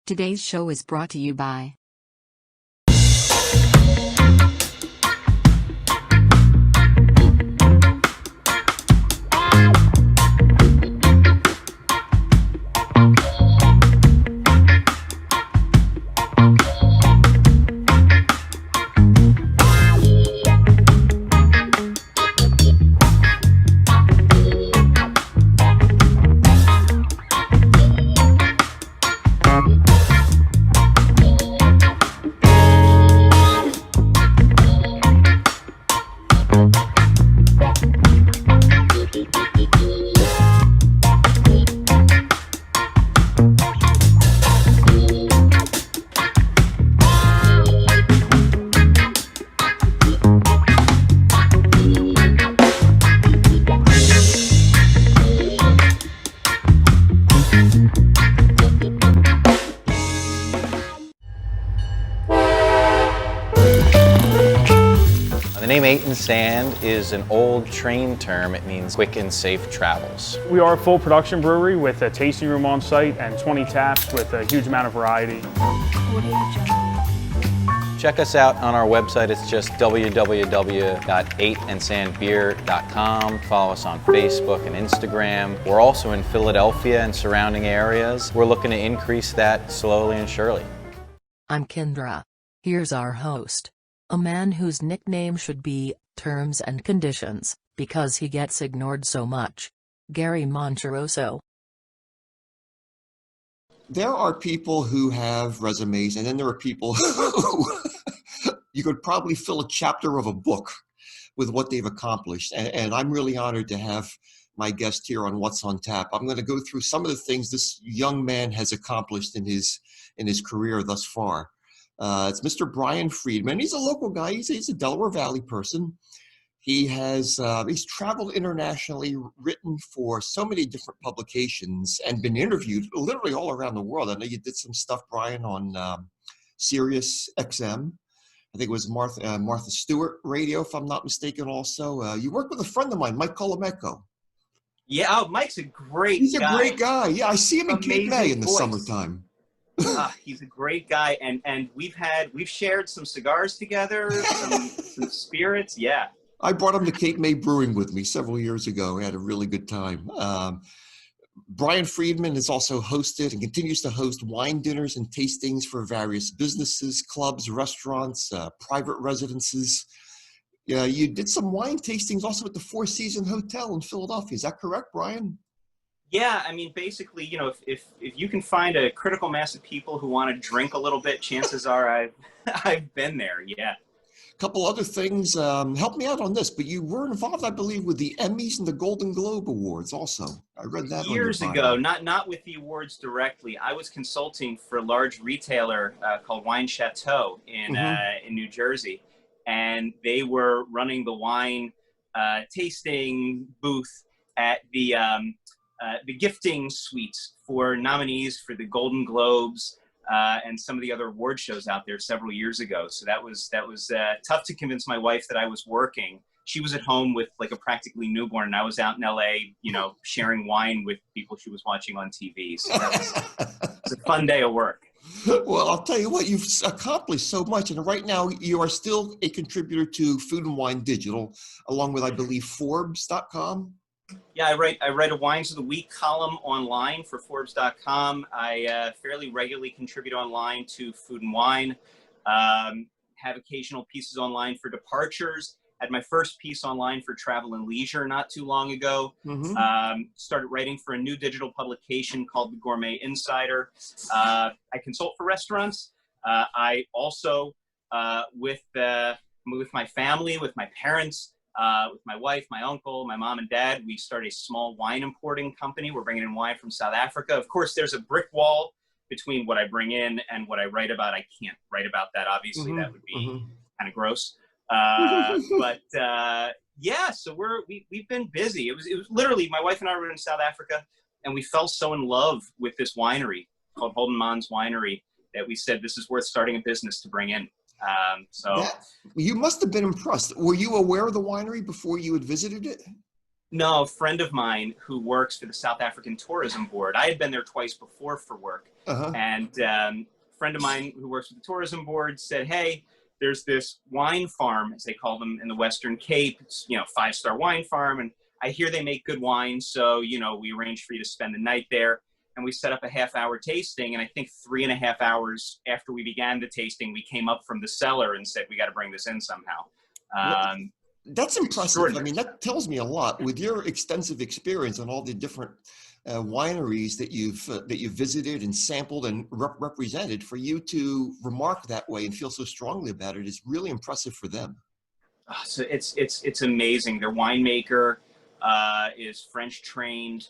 Today's show is brought to you by The name 8 and Sand is an old train term. It means quick and safe travels. We are a full production brewery with a tasting room on site and 20 taps with a huge amount of variety. Check us out on our website. It's just www.8andsandbeer.com. Follow us on Facebook and Instagram. We're also in Philadelphia and surrounding areas. We're looking to increase that slowly and surely. I'm Kendra. Here's our host. A man whose nickname should be Terms and Conditions, because he gets ignored so much. Gary Monteroso. There are people who have resumes, and then there are people who you could probably fill a chapter of a book with what they've accomplished. And I'm really honored to have my guest here on What's on Tap. I'm going to go through some of the things this young man has accomplished in his career thus far. It's Mr. Brian Freedman. He's a local guy. He's a Delaware Valley person. He's traveled internationally, written for so many different publications, and been interviewed literally all around the world. I know you did some stuff, Brian, on Sirius XM. I think it was Martha Stewart Radio, if I'm not mistaken. Also, you worked with a friend of mine, Mike Colomeco. Yeah, Mike's a great guy. He's a great guy. Yeah, I see him in Cape May in the voice. summertime. He's a great guy, and we've shared some cigars together, some spirits. Yeah, I brought him to Cape May Brewing with me several years ago. We had a really good time. Brian Freedman has also hosted and continues to host wine dinners and tastings for various businesses, clubs, restaurants, private residences. Yeah, you did some wine tastings also at the Four Seasons Hotel in Philadelphia. Is that correct, Brian? yeah. I mean, basically, if you can find a critical mass of people who want to drink a little bit, chances are I've been there. Yeah. A couple other things. Help me out on this, but you were involved, I believe, with the Emmys and the Golden Globe Awards also. I read that years on your bio. ago, not with the awards directly. I was consulting for a large retailer called Wine Chateau in New Jersey, and they were running the wine tasting booth at the gifting suites for nominees for the Golden Globes and some of the other award shows out there several years ago. So that was tough to convince my wife that I was working. She was at home with like a practically newborn, and I was out in LA, sharing wine with people she was watching on TV. So that was a fun day of work. Well, I'll tell you what, you've accomplished so much. And right now you are still a contributor to Food and Wine Digital, along with, I believe, Forbes.com. Yeah, I write a Wines of the Week column online for Forbes.com. I fairly regularly contribute online to Food and Wine, have occasional pieces online for Departures. Had my first piece online for Travel and Leisure not too long ago. Started writing for a new digital publication called The Gourmet Insider. I consult for restaurants. I also, with my family, with my parents, with my wife, my uncle, my mom and dad, we started a small wine importing company. We're bringing in wine from South Africa. Of course, there's a brick wall between what I bring in and what I write about. I can't write about that, obviously. That would be kind of gross. But yeah, so we've been busy. It was literally, my wife and I were in South Africa, and we fell so in love with this winery called Holden Mons Winery that we said this is worth starting a business to bring in. You must have been impressed. Were you aware of the winery before you had visited it? No, a friend of mine who works for the South African Tourism Board. I had been there twice before for work. And a friend of mine who works with the tourism board said, hey, there's this wine farm, as they call them, in the Western Cape. It's, 5-star wine farm. And I hear they make good wine. So, we arranged for you to spend the night there. And we set up a half-hour tasting. And I think 3.5 hours after we began the tasting, we came up from the cellar and said, we got to bring this in somehow. That's impressive. I mean, that tells me a lot. With your extensive experience on all the different wineries that you've visited and sampled and represented, for you to remark that way and feel so strongly about it is really impressive for them. So it's amazing. Their winemaker is French trained.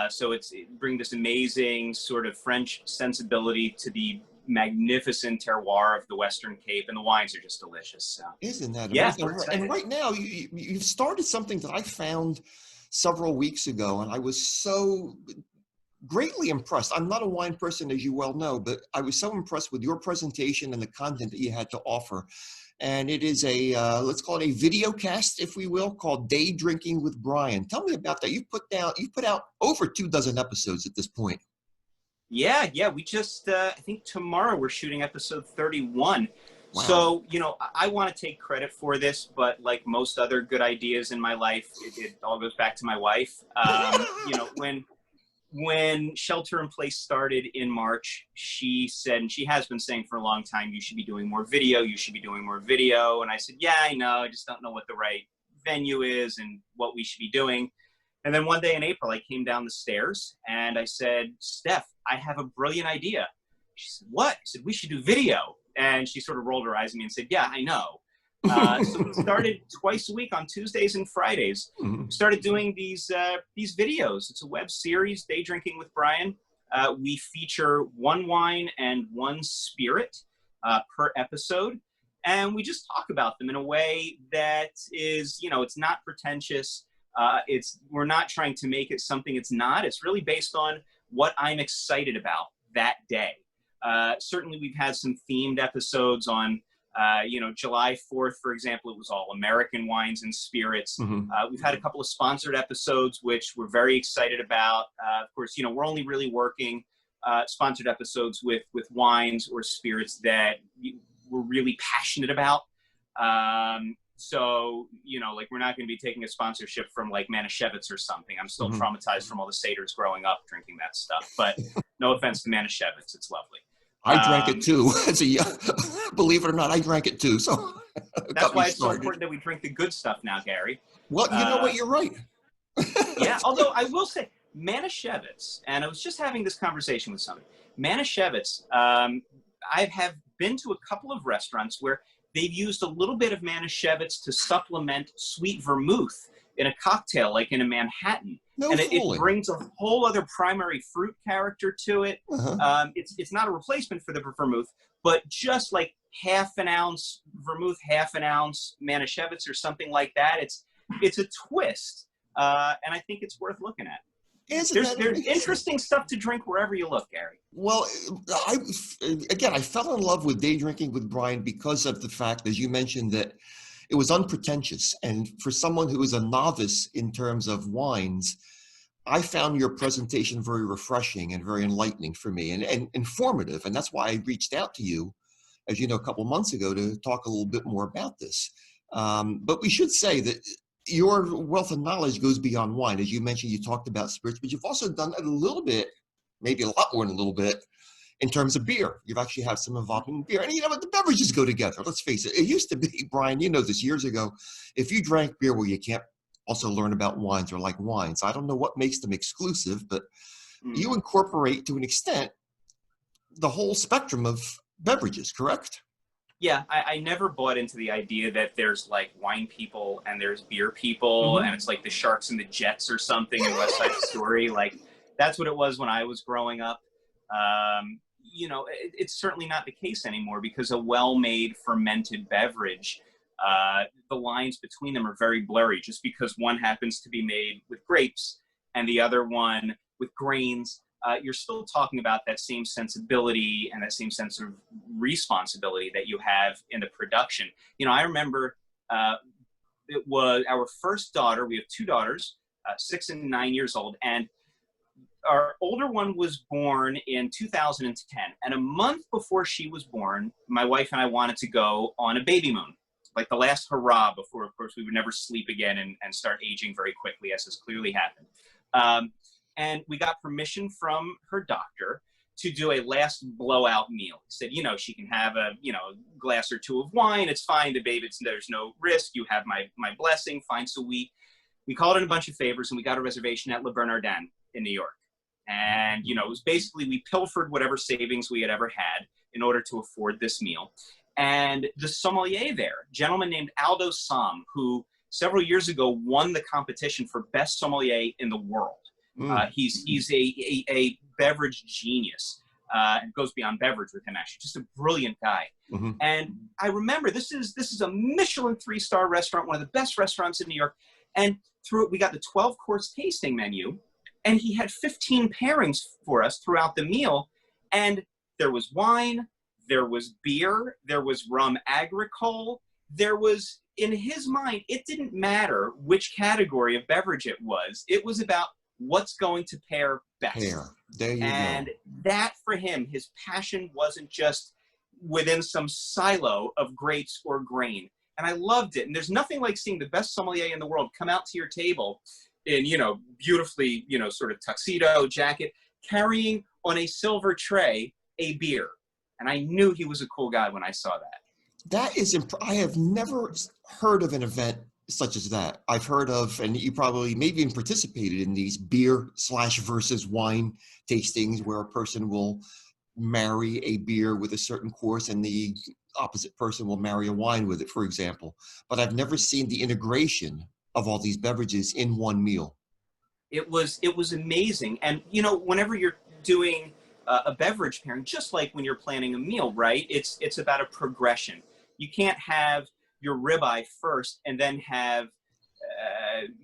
So it brings this amazing sort of French sensibility to the magnificent terroir of the Western Cape, and the wines are just delicious. So. Isn't that amazing? Yeah, and right now you've started something that I found several weeks ago, and I was so greatly impressed. I'm not a wine person, as you well know, but I was so impressed with your presentation and the content that you had to offer. And it is let's call it a video cast, if we will, called Day Drinking with Brian. Tell me about that. You've put out over 24 episodes at this point. Yeah. We just, I think tomorrow we're shooting episode 31. Wow. So, I want to take credit for this, but like most other good ideas in my life, it all goes back to my wife. When Shelter in Place started in March, she said, and she has been saying for a long time, you should be doing more video. You should be doing more video. And I said, yeah, I know. I just don't know what the right venue is and what we should be doing. And then one day in April, I came down the stairs and I said, Steph, I have a brilliant idea. She said, what? I said, we should do video. And she sort of rolled her eyes at me and said, yeah, I know. So we started twice a week on Tuesdays and Fridays. We started doing these videos. It's a web series, Day Drinking with Brian. We feature one wine and one spirit per episode. And we just talk about them in a way that is, it's not pretentious. We're not trying to make it something it's not. It's really based on what I'm excited about that day. Certainly we've had some themed episodes on, July 4th, for example, it was all American wines and spirits. We've had a couple of sponsored episodes, which we're very excited about. Of course, we're only really working sponsored episodes with wines or spirits that we're really passionate about. So, we're not going to be taking a sponsorship from like Manischewitz or something. I'm still traumatized from all the satyrs growing up drinking that stuff, but no offense to Manischewitz. It's lovely. I drank it too. Believe it or not, I drank it too. So that's why it's so important that we drink the good stuff now, Gary. Well, you know what? You're right. Yeah. Although I will say Manischewitz, and I was just having this conversation with somebody, Manischewitz, I have been to a couple of restaurants where they've used a little bit of Manischewitz to supplement sweet vermouth in a cocktail, like in a Manhattan. It brings a whole other primary fruit character to it. It's not a replacement for the vermouth, but just like half an ounce vermouth, half an ounce Manischewitz or something like that. It's a twist, and I think it's worth looking at. There's interesting stuff to drink wherever you look, Gary. Well, I fell in love with Day Drinking with Brian because of the fact, as you mentioned, that it was unpretentious. And for someone who is a novice in terms of wines, I found your presentation very refreshing and very enlightening for me and informative. And that's why I reached out to you, as you know, a couple of months ago to talk a little bit more about this. But we should say that your wealth of knowledge goes beyond wine. As you mentioned, you talked about spirits, but you've also done a little bit, maybe a lot more than a little bit, in terms of beer. You've actually had some involvement in beer. And the beverages go together. Let's face it. It used to be, Brian, you know this, years ago, if you drank beer, well, you can't also learn about wines or like wines. I don't know what makes them exclusive, but you incorporate to an extent the whole spectrum of beverages, correct? Yeah, I never bought into the idea that there's like wine people and there's beer people and it's like the Sharks and the Jets or something in West Side Story. Like that's what it was when I was growing up. It's certainly not the case anymore because a well-made fermented beverage, the lines between them are very blurry just because one happens to be made with grapes and the other one with grains. You're still talking about that same sensibility and that same sense of responsibility that you have in the production. I remember it was our first daughter. We have two daughters, 6 and 9 years old. And our older one was born in 2010, and a month before she was born, my wife and I wanted to go on a baby moon, like the last hurrah before, of course, we would never sleep again and start aging very quickly, as has clearly happened. And we got permission from her doctor to do a last blowout meal. He said, you know, she can have a, you know, glass or two of wine. It's fine. The baby, there's no risk. You have my blessing. Fine. So we called in a bunch of favors and we got a reservation at Le Bernardin in New York. And, you know, it was basically, we pilfered whatever savings we had ever had in order to afford this meal. And the sommelier there, a gentleman named Aldo Sam, who several years ago won the competition for best sommelier in the world. He's a beverage genius. It goes beyond beverage with him, actually. Just a brilliant guy. Mm-hmm. And I remember this is a Michelin 3-star restaurant, one of the best restaurants in New York. And through it, we got the 12-course tasting menu, and he had 15 pairings for us throughout the meal. And there was wine, there was beer, there was rum agricole, there was, in his mind, it didn't matter which category of beverage it was. It was about what's going to pair best. There you and go. That, for him, his passion wasn't just within some silo of grapes or grain. And I loved it. And there's nothing like seeing the best sommelier in the world come out to your table in, you know, beautifully, you know, sort of tuxedo jacket, carrying on a silver tray a beer. And I knew he was a cool guy when I saw that. That is, I have never heard of an event such as that. I've heard of, and you probably maybe even participated in these beer/versus wine tastings where a person will marry a beer with a certain course and the opposite person will marry a wine with it, for example. But I've never seen the integration of all these beverages in one meal. It was amazing. And, you know, whenever you're doing a beverage pairing, just like when you're planning a meal, right? It's about a progression. You can't have your ribeye first and then have,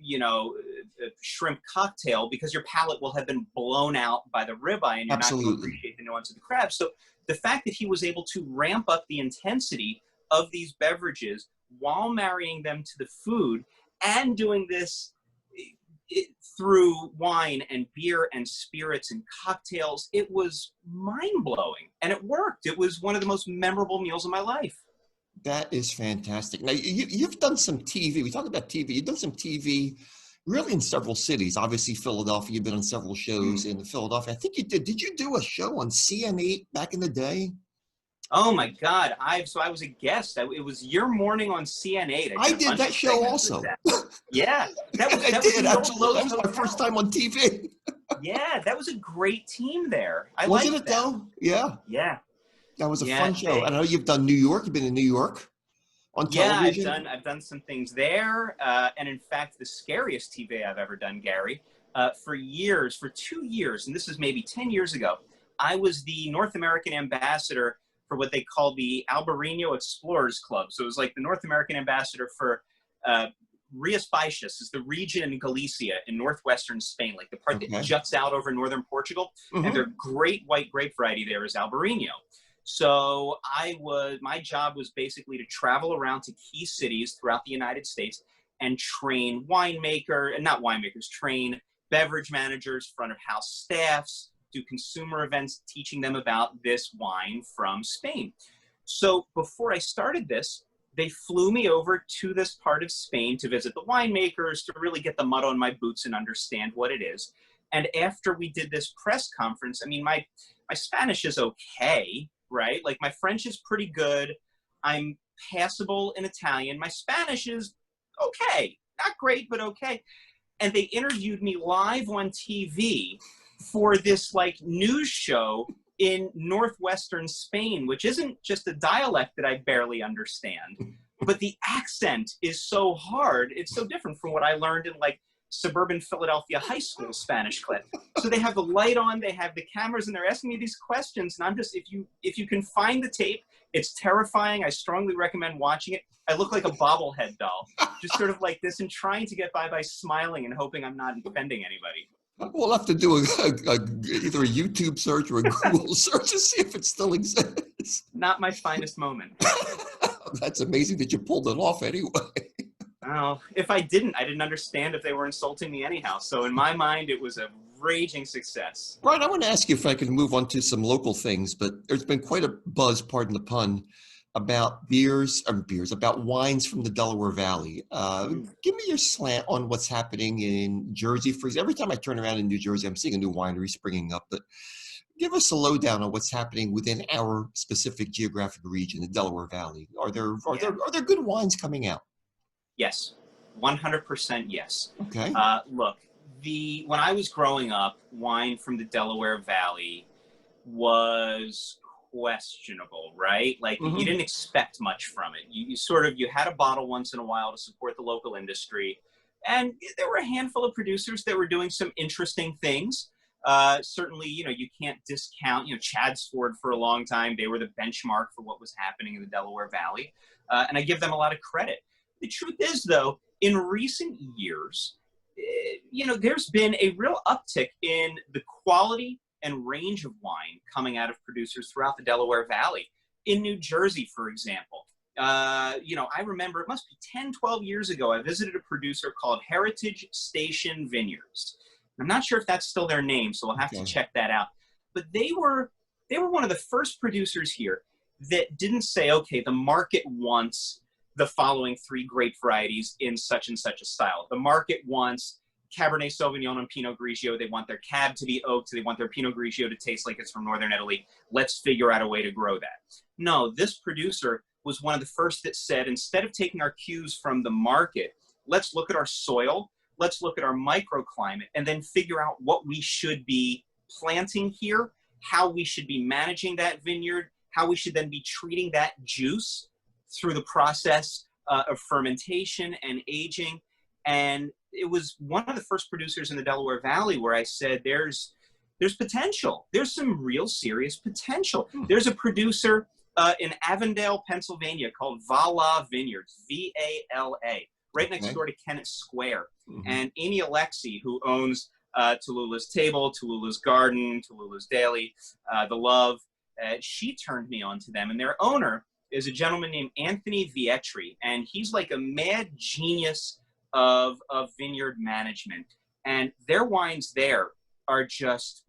you know, a shrimp cocktail, because your palate will have been blown out by the ribeye and you're not going to appreciate the nuance of the crab. So the fact that he was able to ramp up the intensity of these beverages while marrying them to the food and doing this through wine and beer and spirits and cocktails, it was mind-blowing. And it worked. It was one of the most memorable meals of my life. That is fantastic. Now, you've done some TV. We talked about TV. You've done some TV really in several cities. Obviously, Philadelphia. You've been on several shows in Philadelphia. I think you did. Did you do a show on CN8 back in the day? Oh, my God. I was a guest. It was Your Morning on CN8. I did that show also. Yeah. I did. Absolutely. That was my first time on TV. Yeah, that was a great team there. Wasn't it, though? Yeah. Yeah. That was a fun show. I know you've done New York. You've been in New York on television. Yeah, I've done some things there. And in fact, the scariest TV I've ever done, Gary, for 2 years, and this is maybe 10 years ago, I was the North American ambassador for what they call the Albarino Explorers Club. So it was like the North American ambassador for Rias Baixas, is the region in Galicia in northwestern Spain, like the part that juts out over northern Portugal. Mm-hmm. And their great white grape variety there is Albarino. So my job was basically to travel around to key cities throughout the United States and train train beverage managers, front of house staffs, do consumer events, teaching them about this wine from Spain. So before I started this, they flew me over to this part of Spain to visit the winemakers, to really get the mud on my boots and understand what it is. And after we did this press conference, I mean, my Spanish is okay, right? Like, my French is pretty good. I'm passable in Italian. My Spanish is okay. Not great, but okay. And they interviewed me live on TV for this, like, news show in northwestern Spain, which isn't just a dialect that I barely understand, but the accent is so hard. It's so different from what I learned in, like, suburban Philadelphia high school Spanish clip. So they have the light on, they have the cameras, and they're asking me these questions. And I'm just, if you can find the tape, it's terrifying. I strongly recommend watching it. I look like a bobblehead doll, just sort of like this, and trying to get by smiling and hoping I'm not offending anybody. We'll have to do either a YouTube search or a Google search to see if it still exists. Not my finest moment. That's amazing that you pulled it off anyway. Well, if I didn't understand if they were insulting me anyhow. So in my mind, it was a raging success. Brian, I want to ask you if I can move on to some local things, but there's been quite a buzz, pardon the pun, about about wines from the Delaware Valley. Give me your slant on what's happening in Jersey. For example, every time I turn around in New Jersey, I'm seeing a new winery springing up, but give us a lowdown on what's happening within our specific geographic region, the Delaware Valley. Are there good wines coming out? Yes, 100% yes. Okay. Look, when I was growing up, wine from the Delaware Valley was questionable, right? Like you didn't expect much from it. You had a bottle once in a while to support the local industry, and there were a handful of producers that were doing some interesting things. Certainly, you can't discount, Chad's Ford for a long time. They were the benchmark for what was happening in the Delaware Valley. And I give them a lot of credit. The truth is, though, in recent years, there's been a real uptick in the quality and range of wine coming out of producers throughout the Delaware Valley. In New Jersey, for example, I remember it must be 10, 12 years ago, I visited a producer called Heritage Station Vineyards. I'm not sure if that's still their name, so we'll have to check that out. But they were one of the first producers here that didn't say, okay, the market wants the following 3 grape varieties in such and such a style. The market wants Cabernet Sauvignon and Pinot Grigio. They want their Cab to be oaked. They want their Pinot Grigio to taste like it's from Northern Italy. Let's figure out a way to grow that. No, this producer was one of the first that said, instead of taking our cues from the market, let's look at our soil, let's look at our microclimate, and then figure out what we should be planting here, how we should be managing that vineyard, how we should then be treating that juice through the process of fermentation and aging. And it was one of the first producers in the Delaware Valley where I said, there's potential. There's some real serious potential. There's a producer in Avondale, Pennsylvania called Vala Vineyards, V-A-L-A, right next door to Kennett Square. And Amy Alexi, who owns Tallulah's Table, Tallulah's Garden, Tallulah's Daily, The Love, she turned me on to them. And their owner is a gentleman named Anthony Vietri, and he's like a mad genius of vineyard management. And their wines there are just,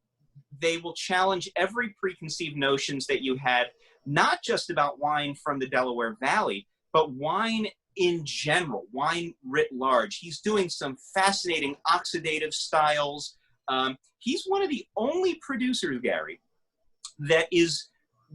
they will challenge every preconceived notions that you had, not just about wine from the Delaware Valley, but wine in general, wine writ large. He's doing some fascinating oxidative styles. He's one of the only producers, Gary, that is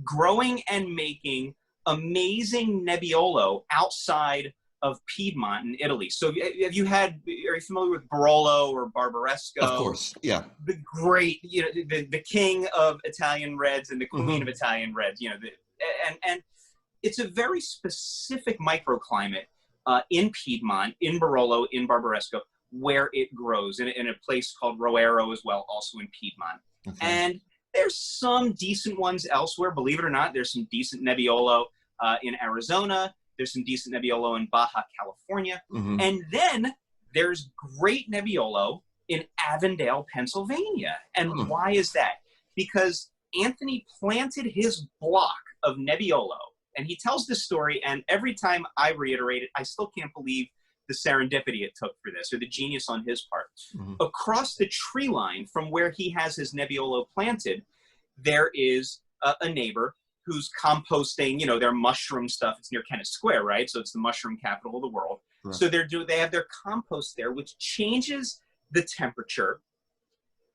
growing and making amazing Nebbiolo outside of Piedmont in Italy. So are you familiar with Barolo or Barbaresco? Of course, yeah. The great, the king of Italian reds and the queen of Italian reds, and it's a very specific microclimate in Piedmont, in Barolo, in Barbaresco, where it grows in a place called Roero as well, also in Piedmont. And there's some decent ones elsewhere, believe it or not. There's some decent Nebbiolo in Arizona. There's some decent Nebbiolo in Baja California. And then there's great Nebbiolo in Avondale, Pennsylvania. And why is that? Because Anthony planted his block of Nebbiolo. And he tells this story, and every time I reiterate it, I still can't believe the serendipity it took for this, or the genius on his part. Across the tree line from where he has his Nebbiolo planted, there is a neighbor who's composting, their mushroom stuff. It's near Kennett Square, right? So it's the mushroom capital of the world. Right. So they have their compost there, which changes the temperature,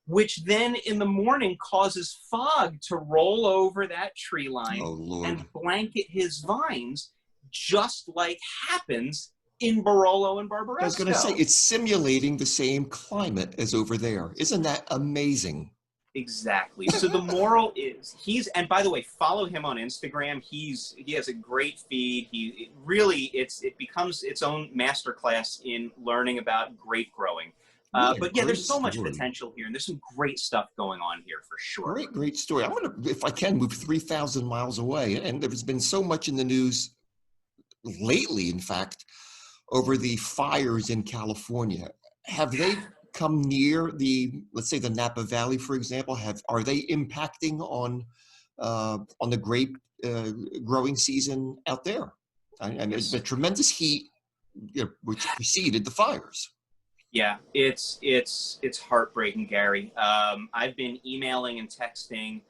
which then in the morning causes fog to roll over that tree line and blanket his vines, just like happens in Barolo and Barbaresco. I was going to say, it's simulating the same climate as over there. Isn't that amazing? Exactly. So the moral is and by the way, follow him on Instagram. He has a great feed. It becomes its own masterclass in learning about grape growing. But yeah, there's so much potential here, and there's some great stuff going on here for sure. Great story. I want to, if I can, move 3,000 miles away. And there's been so much in the news lately, in fact, over the fires in California. Have they come near let's say the Napa Valley, for example? Are they impacting on the grape growing season out there? I mean, there's been tremendous heat, which preceded the fires. Yeah, it's heartbreaking, Gary. I've been emailing and texting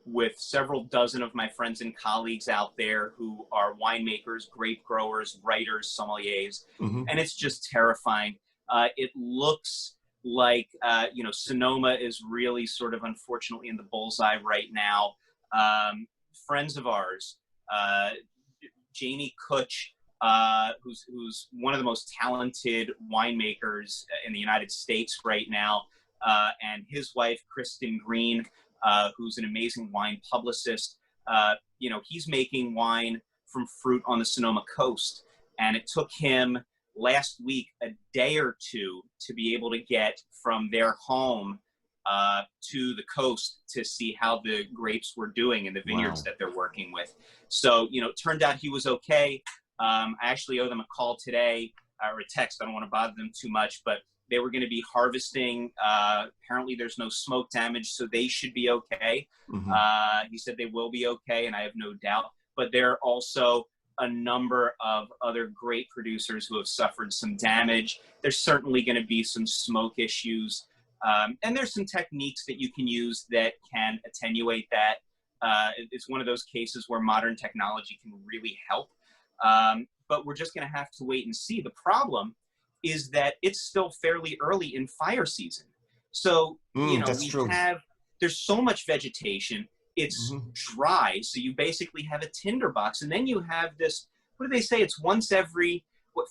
with several dozen of my friends and colleagues out there who are winemakers, grape growers, writers, sommeliers, Hmm. and it's just terrifying. It looks like Sonoma is really sort of unfortunately in the bullseye right now. Friends of ours, uh, Jamie Kutch, who's one of the most talented winemakers in the United States right now, and his wife, Kristen Green, who's an amazing wine publicist. He's making wine from fruit on the Sonoma coast, and it took him last week a day or two to be able to get from their home to the coast to see how the grapes were doing in the vineyards Wow. that they're working with. So, it turned out he was okay. I actually owe them a call today or a text. I don't want to bother them too much, but they were going to be harvesting. Apparently, there's no smoke damage, so they should be okay. Hmm. He said they will be okay, and I have no doubt. But there are also a number of other great producers who have suffered some damage. There's certainly going to be some smoke issues. And there's some techniques that you can use that can attenuate that. It's one of those cases where modern technology can really help. But we're just going to have to wait and see. The problem is that it's still fairly early in fire season. So, That's true. there's so much vegetation. It's Hmm. dry. So you basically have a tinderbox. And then you have this, what do they say? It's once every,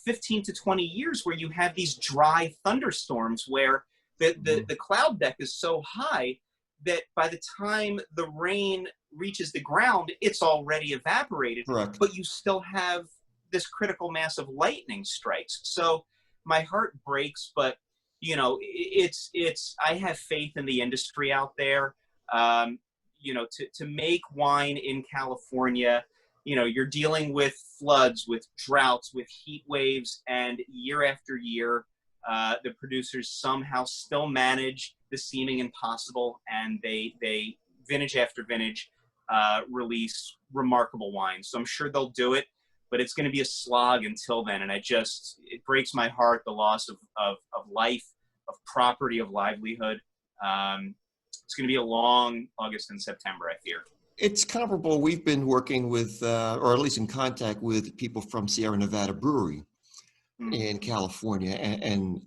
15 to 20 years where you have these dry thunderstorms where the cloud deck is so high that by the time the rain reaches the ground, it's already evaporated, Correct. but you still have this critical mass of lightning strikes. So my heart breaks, but I have faith in the industry out there. To make wine in California, you're dealing with floods, with droughts, with heat waves, and year after year, the producers somehow still manage the seeming impossible, and they vintage after vintage release remarkable wines. So I'm sure they'll do it, but it's going to be a slog until then. And it breaks my heart, the loss of life, of property, of livelihood. It's going to be a long August and September, I fear. It's comparable. We've been working with, or at least in contact with people from Sierra Nevada Brewery in California, and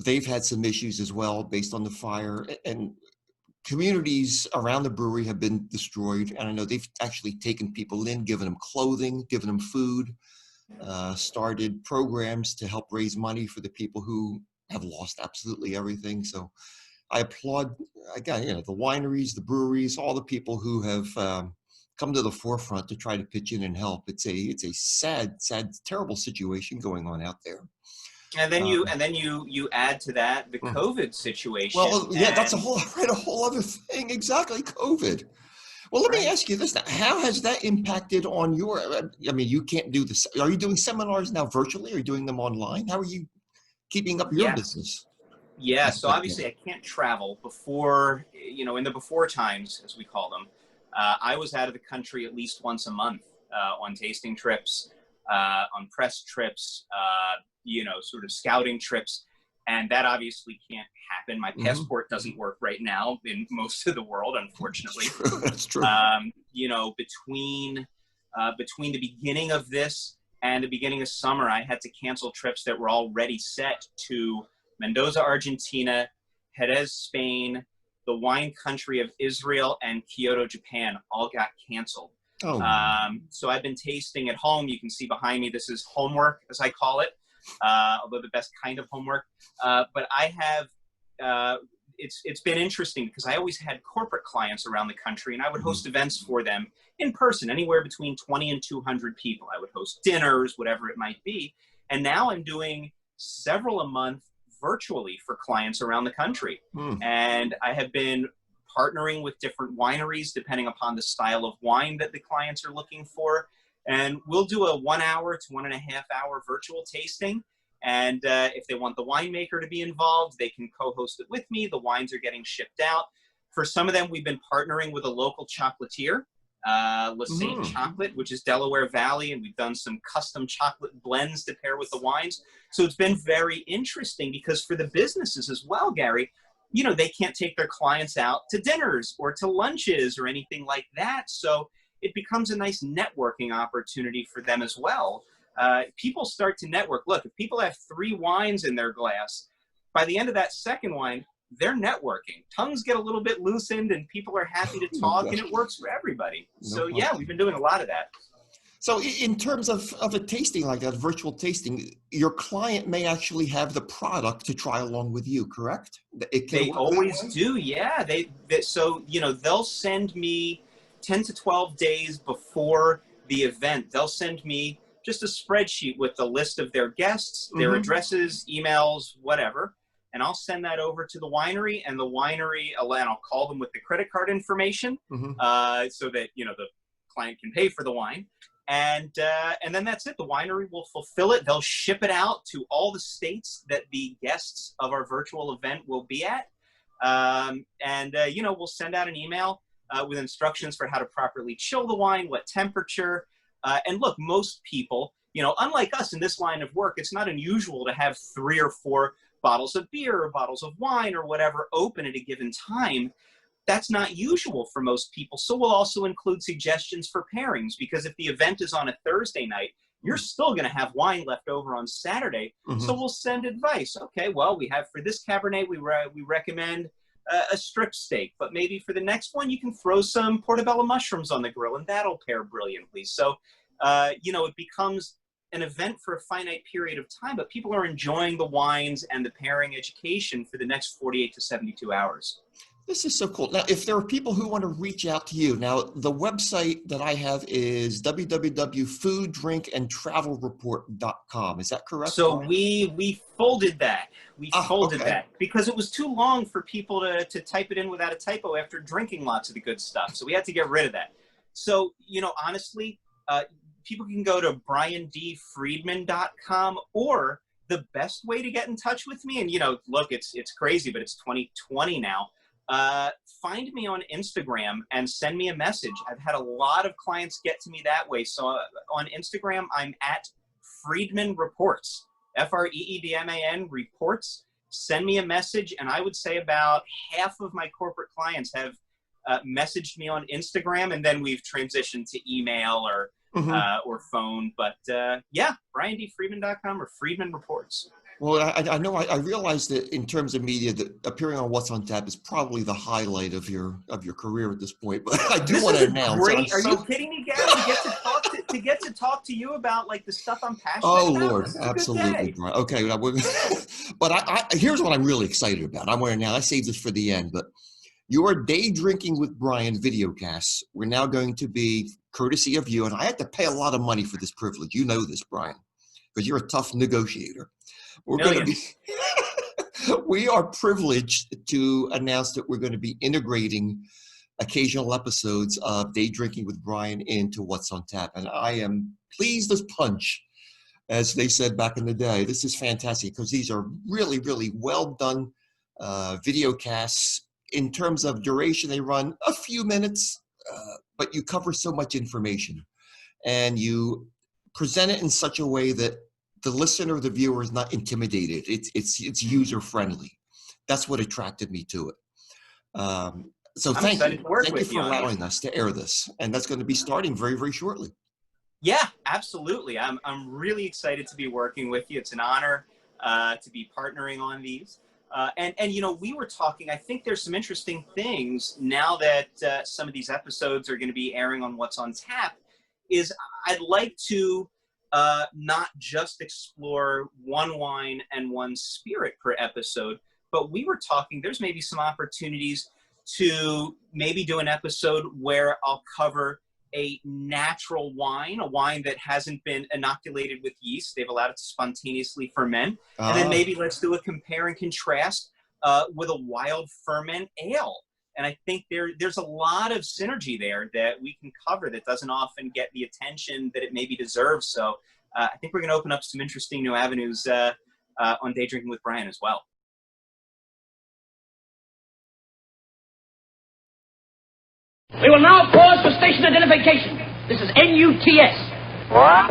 they've had some issues as well based on the fire. And communities around the brewery have been destroyed. And I know they've actually taken people in, given them clothing, given them food, started programs to help raise money for the people who have lost absolutely everything. So I applaud, again, the wineries, the breweries, all the people who have come to the forefront to try to pitch in and help. It's a sad, terrible situation going on out there. And then you add to that the COVID situation. Well, yeah, that's a whole other thing. Exactly, COVID. Well, let me ask you this now. How has that impacted on your, you can't do this. Are you doing seminars now virtually? Are you doing them online? How are you keeping up your business? Yeah, so obviously I can't travel. Before, in the before times, as we call them, I was out of the country at least once a month on tasting trips, on press trips, sort of scouting trips. And that obviously can't happen. My passport doesn't work right now in most of the world, unfortunately. That's true. Between the beginning of this and the beginning of summer, I had to cancel trips that were already set to Mendoza, Argentina, Jerez, Spain, the wine country of Israel, and Kyoto, Japan. All got canceled. Oh. So I've been tasting at home. You can see behind me, this is homework, as I call it, although the best kind of homework. But I have, it's been interesting because I always had corporate clients around the country, and I would host events for them in person, anywhere between 20 and 200 people. I would host dinners, whatever it might be. And now I'm doing several a month virtually for clients around the country. And I have been partnering with different wineries depending upon the style of wine that the clients are looking for. And we'll do a 1 hour to 1.5 hour virtual tasting. And if they want the winemaker to be involved, they can co-host it with me. The wines are getting shipped out. For some of them, we've been partnering with a local chocolatier La Sainte chocolate, which is Delaware Valley, and we've done some custom chocolate blends to pair with the wines. So it's been very interesting because for the businesses as well, Gary, you know, they can't take their clients out to dinners or to lunches or anything like that. So it becomes a nice networking opportunity for them as well. People start to network. Look, if people have 3 wines in their glass, by the end of that second wine, they're networking. Tongues get a little bit loosened and people are happy to talk, and it works for everybody. So yeah, we've been doing a lot of that. So in terms of a tasting like that, virtual tasting, your client may actually have the product to try along with you, correct? They always do, yeah. So, you know, they'll send me 10 to 12 days before the event, they'll send me just a spreadsheet with the list of their guests, their addresses, emails, whatever. And I'll send that over to the winery, and the winery, and I'll call them with the credit card information so that, you know, the client can pay for the wine. And then that's it. The winery will fulfill it. They'll ship it out to all the states that the guests of our virtual event will be at. You know, we'll send out an email with instructions for how to properly chill the wine, what temperature. And look, most people, you know, unlike us in this line of work, it's not unusual to have 3 or 4 bottles of beer or bottles of wine or whatever open at a given time. That's not usual for most people. So we'll also include suggestions for pairings, because if the event is on a Thursday night, you're still going to have wine left over on Saturday. So we'll send advice. Okay, well, we have for this Cabernet, we recommend a strip steak, but maybe for the next one, you can throw some portobello mushrooms on the grill, and that'll pair brilliantly. So, you know, it becomes an event for a finite period of time, but people are enjoying the wines and the pairing education for the next 48 to 72 hours. This is so cool. Now, if there are people who want to reach out to you, now the website that I have is www.fooddrinkandtravelreport.com. Is that correct? So we folded that. We folded that because it was too long for people to type it in without a typo after drinking lots of the good stuff. So we had to get rid of that. So, you know, honestly, people can go to briandfreedman.com, or the best way to get in touch with me, and, you know, look, it's crazy, but it's 2020 now. Find me on Instagram and send me a message. I've had a lot of clients get to me that way. So on Instagram, I'm at Freedman Reports, Freedman Reports. Send me a message, and I would say about half of my corporate clients have messaged me on Instagram, and then we've transitioned to email or phone. But yeah, briandfreedman.com or Freedman Reports. Well, I know I realize that in terms of media, that appearing on What's on Tap is probably the highlight of your career at this point. But I do want to announce. Great. Are you kidding me, Gary? To get to talk to you about like the stuff I'm passionate about. Oh Lord, absolutely, Brian. Okay, but here's what I'm really excited about. I saved this for the end, but your Day Drinking with Brian videocasts, we're now going to be courtesy of you, and I had to pay a lot of money for this privilege. You know this, Brian, because you're a tough negotiator. We are privileged to announce that we're going to be integrating occasional episodes of Day Drinking with Brian into What's on Tap. And I am pleased as punch, as they said back in the day. This is fantastic because these are really, really well done video casts. In terms of duration, they run a few minutes, but you cover so much information. And you present it in such a way that the listener or the viewer is not intimidated. It's user friendly. That's what attracted me to it. So thank you for allowing us to air this, and that's going to be starting very, very shortly. Yeah, absolutely. I'm really excited to be working with you. It's an honor to be partnering on these. And you know, we were talking. I think there's some interesting things now that some of these episodes are going to be airing on What's on Tap. Is I'd like to not just explore one wine and one spirit per episode, but we were talking, there's maybe some opportunities to maybe do an episode where I'll cover a natural wine, a wine that hasn't been inoculated with yeast. They've allowed it to spontaneously ferment. And then maybe let's do a compare and contrast with a wild ferment ale. And I think there's a lot of synergy there that we can cover that doesn't often get the attention that it maybe deserves. So I think we're going to open up some interesting new avenues on Day Drinking with Brian as well. We will now pause for station identification. This is NUTS. Wow.